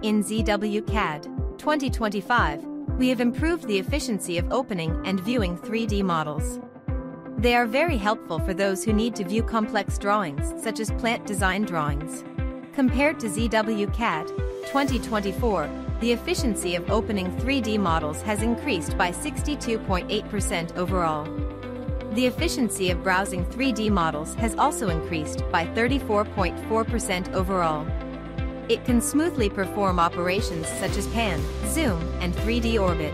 In ZWCAD 2025, we have improved the efficiency of opening and viewing 3D models. They are very helpful for those who need to view complex drawings such as plant design drawings. Compared to ZWCAD 2024, the efficiency of opening 3D models has increased by 62.8% overall. The efficiency of browsing 3D models has also increased by 34.4% overall. It can smoothly perform operations such as pan, zoom, and 3D orbit.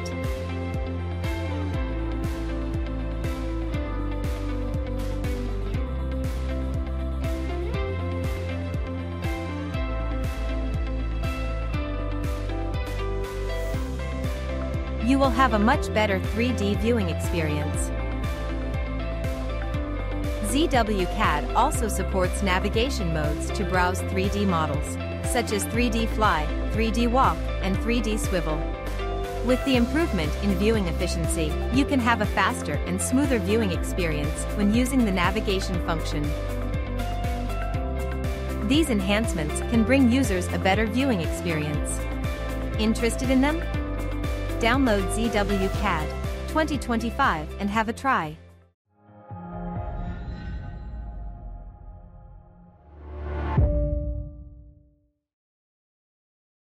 You will have a much better 3D viewing experience. ZWCAD also supports navigation modes to browse 3D models, such as 3D fly, 3D walk, and 3D swivel. With the improvement in viewing efficiency, you can have a faster and smoother viewing experience when using the navigation function. These enhancements can bring users a better viewing experience. Interested in them? Download ZWCAD 2025 and have a try.